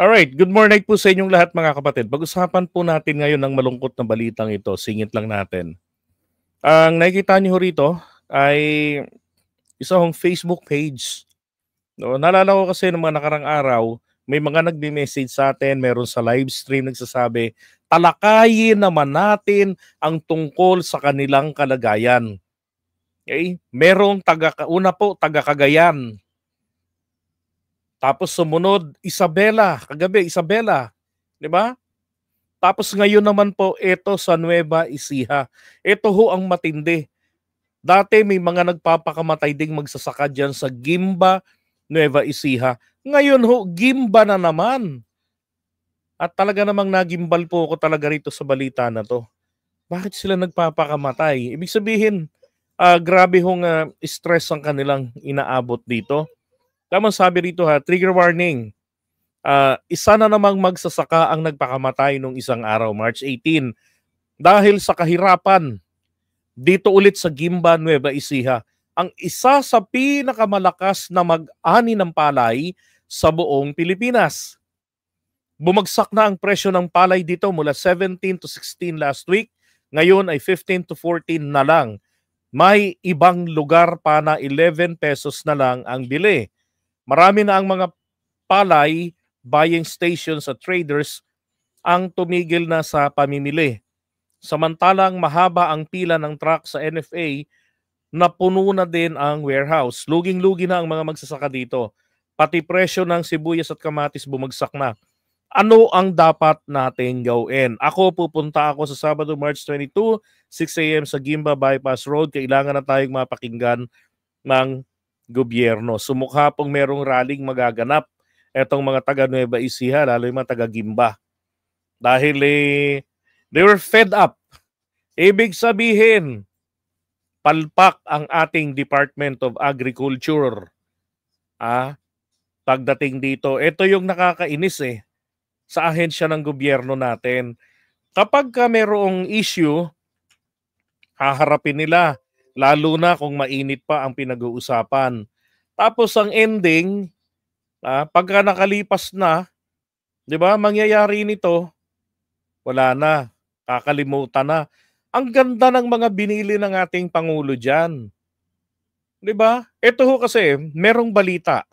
Alright, good morning po sa inyong lahat mga kapatid. Pag-usapan po natin ngayon ng malungkot na balitang ito. Singit lang natin. Ang nakikita niyo rito ay isang Facebook page. No, naalala ko kasi ng mga nakarang araw, may mga nagme-message sa atin, meron sa live stream nagsasabi, talakayin naman natin ang tungkol sa kanilang kalagayan. Okay? Merong una po, taga Cagayan. Tapos sumunod, Isabela, kagabi, Isabela. Di ba? Tapos ngayon naman po, ito sa Nueva Ecija. Ito ho ang matindi. Dati may mga nagpapakamatay ding magsasaka dyan sa Gimba, Nueva Ecija. Ngayon ho, Gimba na naman. At talaga namang nagimbal po ako talaga rito sa balita na to. Bakit sila nagpapakamatay? Ibig sabihin, grabe hong stress ang kanilang inaabot dito. Tamang sabi rito trigger warning. Isa na namang magsasaka ang nagpakamatay nung isang araw, March 18, dahil sa kahirapan. Dito ulit sa Gimba, Nueva Ecija, ang isa sa pinakamalakas na mag-ani ng palay sa buong Pilipinas. Bumagsak na ang presyo ng palay dito mula 17 to 16 last week. Ngayon ay 15 to 14 na lang. May ibang lugar pa na 11 pesos na lang ang bili. Marami na ang mga palay buying stations at traders ang tumigil na sa pamimili. Samantalang mahaba ang pila ng truck sa NFA, napuno na din ang warehouse. Luging-lugi na ang mga magsasaka dito. Pati presyo ng sibuyas at kamatis bumagsak na. Ano ang dapat natin gawin? Ako, pupunta ako sa Sabado, March 22, 6 a.m. sa Gimba Bypass Road. Kailangan na tayong mapakinggan ng gobyerno. Sumukha pong merong rallying magaganap etong mga taga Nueva Ecija, lalo yung mga taga Gimba. Dahil they were fed up. Ibig sabihin, palpak ang ating Department of Agriculture. Pagdating dito, ito yung nakakainis sa ahensya ng gobyerno natin. Kapag merong issue, haharapin nila, lalo na kung mainit pa ang pinag-uusapan. Tapos ang ending, pagka nakalipas na, di ba, mangyayari nito, wala na, kakalimutan na. Ang ganda ng mga binili ng ating Pangulo dyan. Di ba? Ito ho kasi, merong balita.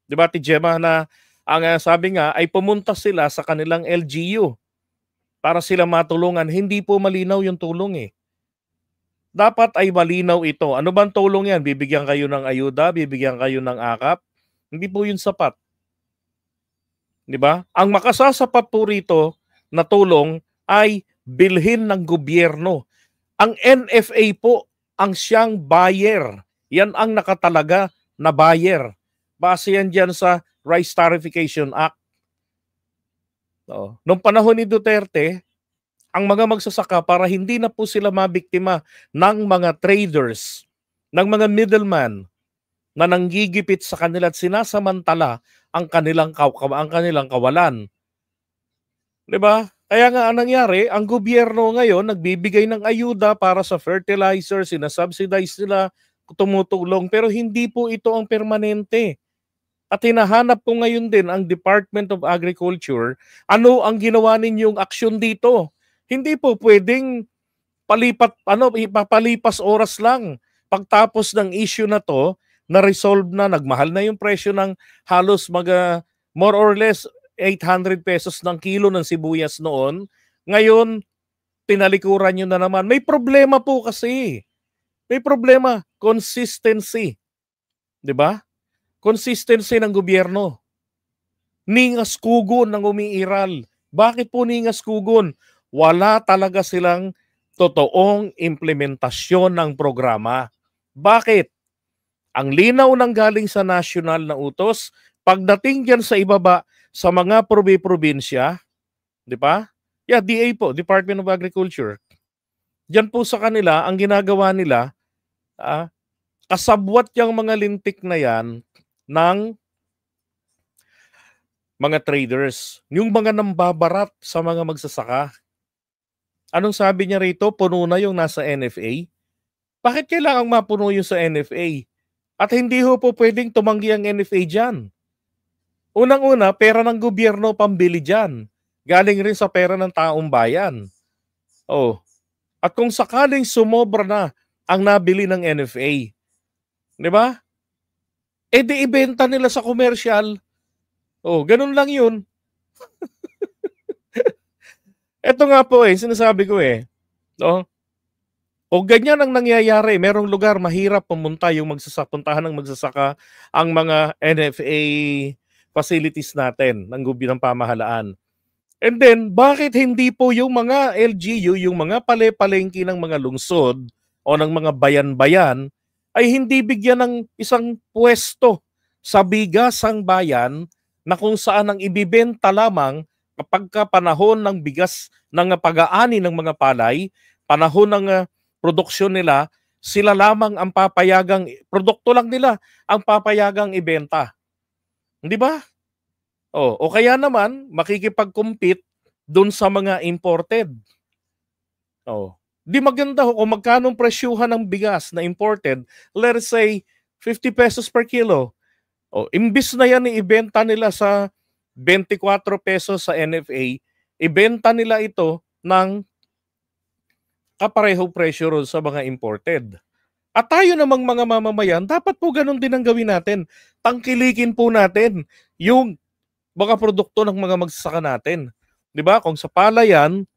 Di ba, Tijema, na ang sabi nga ay pumunta sila sa kanilang LGU para sila matulungan. Hindi po malinaw yung tulong Dapat ay malinaw ito. Ano bang tulong yan? Bibigyan kayo ng ayuda? Bibigyan kayo ng akap? Hindi po yun sapat. Di ba? Ang makasasapat po rito na tulong ay bilhin ng gobyerno. Ang NFA po ang siyang buyer. Yan ang nakatalaga na buyer. Base yan dyan sa Rice Tarification Act. Noong panahon ni Duterte, ang mga magsasaka para hindi na po sila mabiktima ng mga traders, ng mga middleman na nanggigipit sa kanila at sinasamantala ang kanilang kawalan. 'Di ba? Kaya nga ang nangyari, ang gobyerno ngayon nagbibigay ng ayuda para sa fertilizer, sinasubsidize nila, tumutulong, pero hindi po ito ang permanente. At hinahanap ko ngayon din ang Department of Agriculture, ano ang ginawa ninyong aksyon dito? Hindi po pwedeng ipapalipas oras lang. Pagtapos ng issue na to, na-resolve na, nagmahal na yung presyo ng halos more or less 800 pesos ng kilo ng sibuyas noon. Ngayon, tinalikuran nyo na naman. May problema po kasi. May problema. Consistency. 'Di ba? Consistency ng gobyerno. Ningas kugon ng umiiral. Bakit po ningas kugon? Wala talaga silang totoong implementasyon ng programa. Bakit? Ang linaw ng galing sa national na utos, pagdating dyan sa ibaba, sa mga probinsya, di ba? Yeah, DA po, Department of Agriculture. Diyan po sa kanila, ang ginagawa nila, kasabwat yung mga lintik na yan ng mga traders, yung mga nambabarat sa mga magsasaka. Anong sabi niya rito? Puno na yung nasa NFA. Bakit kailangang mapuno yung sa NFA? At hindi ho po pwedeng tumanggi ang NFA dyan. Unang-una, pera ng gobyerno pambili diyan. Galing rin sa pera ng taong bayan. Oh, at kung sakaling sumobra na ang nabili ng NFA, 'di ba? Eh di ibenta nila sa komersyal. Oh, ganun lang 'yun. Ito nga po sinasabi ko no? O ganyan ang nangyayari, merong lugar mahirap pumunta yung puntahan ng magsasaka ang mga NFA facilities natin ng pamahalaan. And then, bakit hindi po yung mga LGU, yung mga pale-palengke ng mga lungsod o ng mga bayan-bayan ay hindi bigyan ng isang pwesto sa bigas ang bayan na kung saan ang ibibenta lamang kapag panahon ng bigas ng pag-aani ng mga palay, panahon ng produksyon nila, sila lamang ang papayagang, produkto lang nila ang papayagang ibenta. Di ba? O kaya naman, makikipag-compete dun sa mga imported. Di maganda kung magkano presyuhan ng bigas na imported, let's say 50 pesos per kilo. Imbis na yan ibenta nila sa 24 pesos sa NFA, ibenta nila ito ng kapareho presyo ron sa mga imported. At tayo namang mga mamamayan, dapat po ganun din ang gawin natin. Tangkilikin po natin yung mga produkto ng mga magsasaka natin. 'Di ba? Kung sa palayan,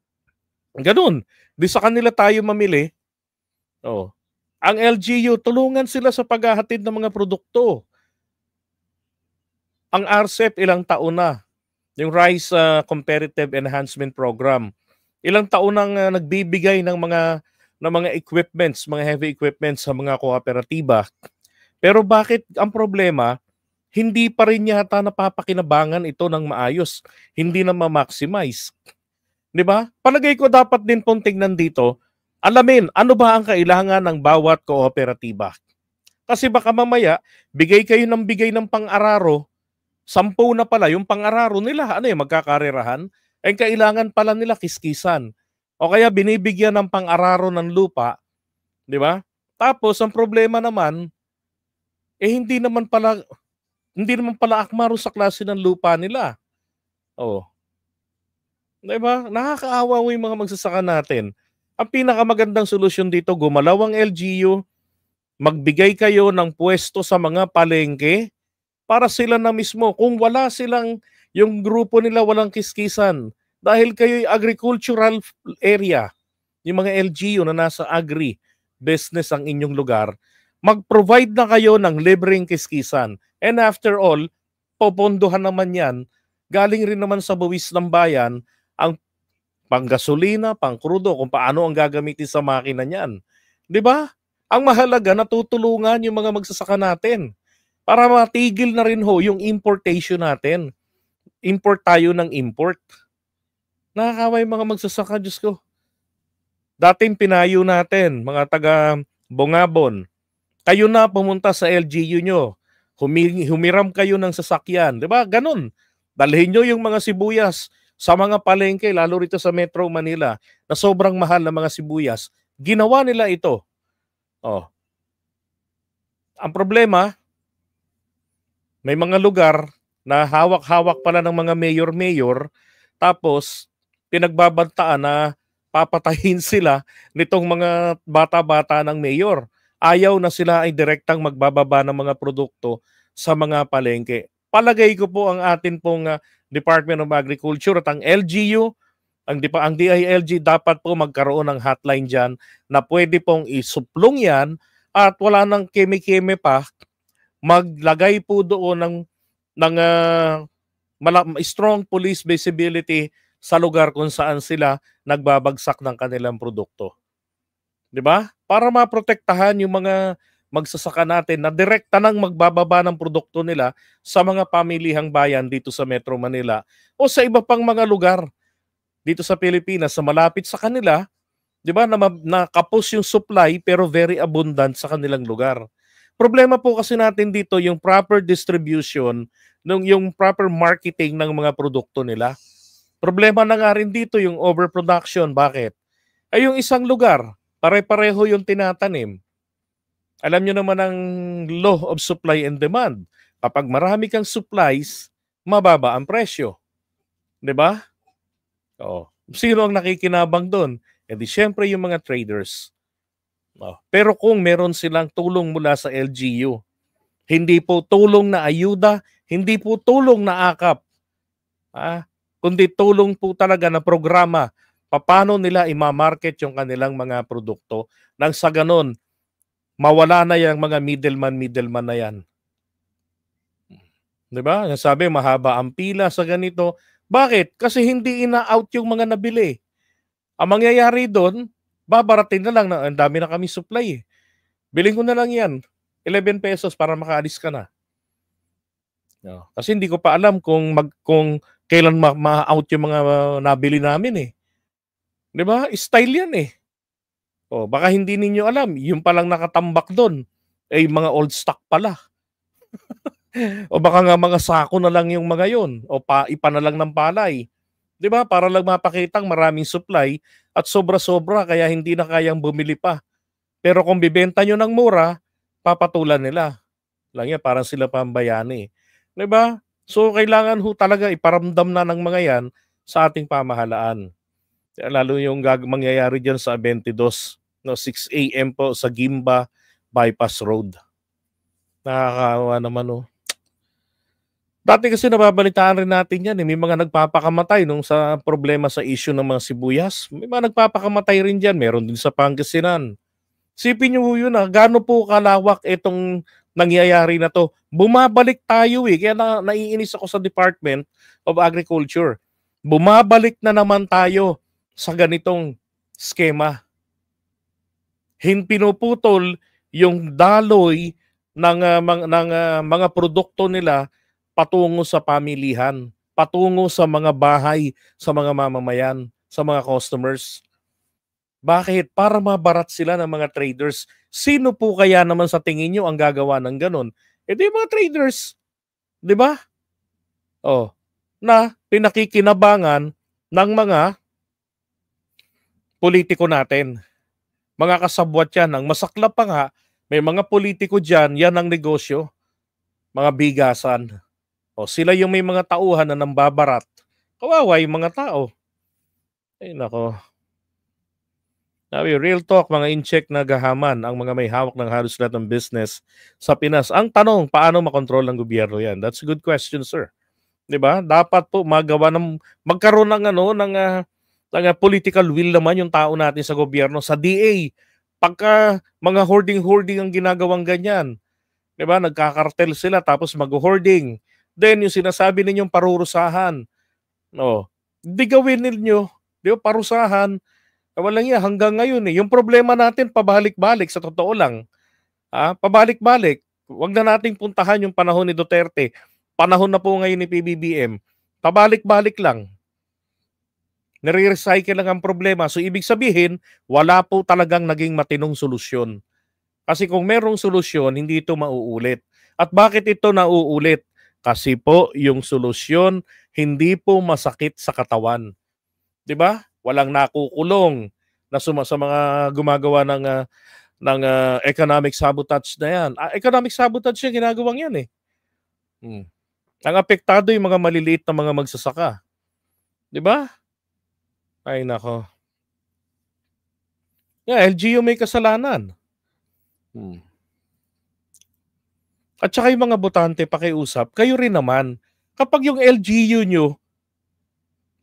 ganun. Di sa kanila tayo mamili. Ang LGU, tulungan sila sa paghahatid ng mga produkto. Ang RCEP, ilang taon na. Yung Rice Competitive Enhancement Program. Ilang taon nang nagbibigay ng mga equipments, mga heavy equipments sa mga kooperatiba. Pero bakit ang problema, hindi pa rin yata napapakinabangan ito ng maayos. Hindi na ma-maximize. 'Di ba? Palagay ko dapat din pong tingnan dito, alamin ano ba ang kailangan ng bawat kooperatiba. Kasi baka mamaya, bigay kayo ng bigay ng pang-araro, 10 na pala yung pang-araro nila, magkakarerahan? Kailangan pala nila kiskisan. O kaya binibigyan ng pang-araro ng lupa, 'di ba? Tapos ang problema naman, hindi naman pala akma sa klase ng lupa nila. 'Di ba? Nakakaawa yung mga magsasaka natin. Ang pinakamagandang solusyon dito, gumalaw ang LGU, magbigay kayo ng pwesto sa mga palengke para sila na mismo. Kung wala silang, yung grupo nila walang kiskisan, dahil kayo'y agricultural area, yung mga LGU na nasa agri business ang inyong lugar, mag-provide na kayo ng libreng kiskisan. And after all, popondohan naman yan, galing rin naman sa buwis ng bayan, ang panggasolina, pangkrudo, kung paano ang gagamitin sa makina niyan. 'Di ba? Ang mahalaga, natutulungan yung mga magsasaka natin para matigil na rin yung importation natin. Import tayo ng import. Nakakawa yung mga magsasaka, Diyos ko. Dating pinayo natin, mga taga Bungabon, kayo na pumunta sa LGU nyo, humiram kayo ng sasakyan. 'Di ba? Ganun. Dalhin nyo yung mga sibuyas sa mga palengke, lalo rito sa Metro Manila, na sobrang mahal na mga sibuyas. Ginawa nila ito. Ang problema, may mga lugar na hawak-hawak pala ng mga mayor-mayor, tapos pinagbabantaan na papatayin sila nitong mga bata-bata ng mayor. Ayaw na sila ay direktang magbababa ng mga produkto sa mga palengke. Palagay ko po ang atin pong Department of Agriculture at ang LGU, ang DILG, dapat po magkaroon ng hotline dyan na pwede pong isuplong yan at wala nang keme-keme pa, maglagay po doon ng strong police visibility sa lugar kung saan sila nagbabagsak ng kanilang produkto. 'Di ba? Para maprotektahan yung mga magsasaka natin na direkta nang magbababa ng produkto nila sa mga pamilihang bayan dito sa Metro Manila o sa iba pang mga lugar dito sa Pilipinas na malapit sa kanila, 'di ba, na kapos yung supply pero very abundant sa kanilang lugar. Problema po kasi natin dito yung proper distribution, yung proper marketing ng mga produkto nila. Problema na nga rin dito yung overproduction. Bakit? Ay yung isang lugar, pare-pareho yung tinatanim. Alam nyo naman ang law of supply and demand. Kapag marami kang supplies, mababa ang presyo. 'Di ba? Oo. Sino ang nakikinabang do'n? Eh di siyempre yung mga traders. Oh. Pero kung meron silang tulong mula sa LGU, hindi po tulong na ayuda, hindi po tulong na akap, kundi tulong po talaga na programa paano nila ima-market yung kanilang mga produkto nang sa gano'n mawala na yang mga middleman na yan. 'Di ba? Sabi mahaba ang pila sa ganito. Bakit? Kasi hindi ina-out yung mga nabili. Ang mangyayari do'n, babarating na lang na ang dami na kaming supply, eh. Bilhin ko na lang 'yan, ₱11 para makaalis ka na. Oo, kasi hindi ko pa alam kung kailan ma-out yung mga nabili namin, eh. 'Di ba? Style 'yan, eh. Oh, baka hindi ninyo alam, yung palang nakatambak do'n, eh, mga old stock pala. O baka nga mga sako na lang yung mga yun o ipa na lang ng palay. 'Di ba? Para lang mapakitang maraming supply at sobra-sobra kaya hindi na kayang bumili pa. Pero kung bibenta niyo ng mura, papatulan nila. Lang yan, parang sila pa ang bayani, 'di ba? So kailangan ho talaga iparamdam na ng mga 'yan sa ating pamahalaan. Kaya lalo yung mangyayari diyan sa 22, no, 6 AM po sa Gimba Bypass Road. Nakakaawa naman, oh. Dati kasi nababalitaan rin natin 'yan, eh, may mga nagpapakamatay nung sa problema sa issue ng mga sibuyas. May mga nagpapakamatay rin diyan, meron din sa Pangasinan. Isipin niyo ho 'yun, gaano po kalawak itong nangyayari na 'to. Bumabalik tayo, eh, kaya naiinis ako sa Department of Agriculture. Bumabalik na naman tayo sa ganitong skema. Pinuputol yung daloy ng, mga produkto nila patungo sa pamilihan, patungo sa mga bahay, sa mga mamamayan, sa mga customers. Bakit? Para mabarat sila ng mga traders. Sino po kaya naman sa tingin niyo ang gagawa ng gano'n? Eh di mga traders, 'di ba? Oh, na pinakikinabangan ng mga politiko natin. Mga kasabwat 'yan. Ang masaklap pa nga, may mga politiko diyan, 'yan ang negosyo, mga bigasan. O sila yung may mga tauhan na nambabarat. Kawawa yung mga tao. Ay nako. Sabi, real talk, mga in-check na gahaman ang mga may hawak ng halos lahat ng business sa Pinas. Ang tanong, paano makontrol ng gobyerno yan? That's a good question, sir. 'Di ba? Dapat po magkaroon ng political will naman yung tao natin sa gobyerno, sa DA. Pagka mga hoarding ang ginagawang ganyan, 'di ba? Nagkakartel sila tapos mag-hoarding. Then yung sinasabi ninyong parurusahan. No. Di gawin ninyo, 'di ba? Parusahan. Walang yan hanggang ngayon, eh. Yung problema natin pabalik-balik sa totoo lang. Pabalik-balik. Huwag na nating puntahan yung panahon ni Duterte. Panahon na po ngayon ni PBBM. Pabalik-balik lang. Nire-recycle lang ang problema. So ibig sabihin, wala po talagang naging matinong solusyon. Kasi kung merong solusyon, hindi ito mauulit. At bakit ito nauulit? Kasi po yung solusyon hindi po masakit sa katawan. 'Di ba? Walang nakukulong na sa mga gumagawa ng economic sabotage na 'yan. Economic sabotage 'yang ginagawang 'yan, eh. Ang apektado yung mga maliliit na mga magsasaka. 'Di ba? Ay nako. Yeah, LGU may kasalanan. At saka yung mga botante pakiusap, kayo rin naman. Kapag yung LGU nyo,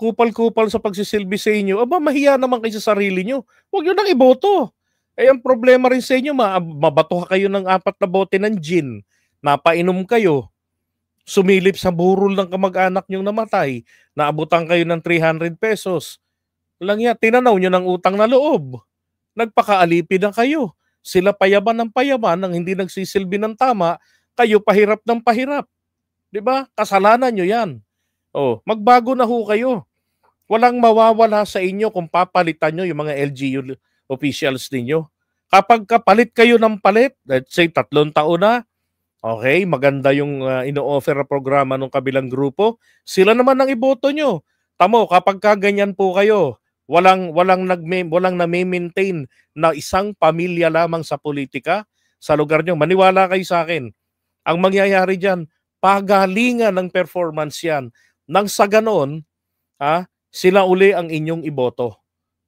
kupal-kupal sa pagsisilbi sa inyo, mahiya naman kayo sa sarili nyo. Huwag nyo nang iboto. Eh, ang problema rin sa inyo, mabatuha kayo ng 4 na bote ng gin, napainom kayo, sumilip sa burol ng kamag-anak nyong namatay, naabutan kayo ng ₱300. Walang yan, tinanaw nyo ng utang na loob. Nagpakaalipin na kayo. Sila payaman ng payaman nang hindi nagsisilbi ng tama, kayo pahirap ng pahirap. 'Di ba? Kasalanan nyo yan. Oh, magbago na ho kayo. Walang mawawala sa inyo kung papalitan nyo yung mga LGU officials ninyo. Kapag kapalit kayo ng palit, let's say 3 taon na, okay, maganda yung ino-offer na programa ng kabilang grupo, sila naman ang iboto nyo. Tamo, kapag kaganyan po kayo, walang na-maintain na isang pamilya lamang sa politika sa lugar nyo. Maniwala kayo sa akin. Ang mangyayari diyan, pagalingan ng performance yan. Nang sa ganon, sila uli ang inyong iboto.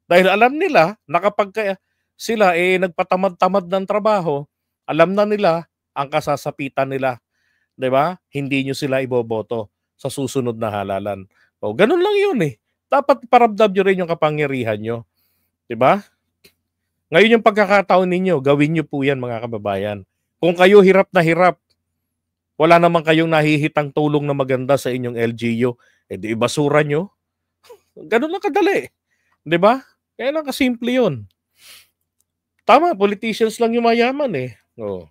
Dahil alam nila na kapag sila nagpatamad-tamad ng trabaho, alam na nila ang kasasapitan nila. 'Di ba? Hindi nyo sila iboboto sa susunod na halalan. O, ganun lang yun eh. Dapat paramdam nyo rin yung kapangyarihan nyo. 'Di ba? Ngayon yung pagkakataon ninyo, gawin nyo po yan mga kababayan. Kung kayo hirap na hirap, wala naman kayong nahihitang tulong na maganda sa inyong LGU, di ibasura nyo. Ganun lang kadali. 'Di ba? Kaya lang kasimple yun. Tama, politicians lang yung mayaman eh. Oh.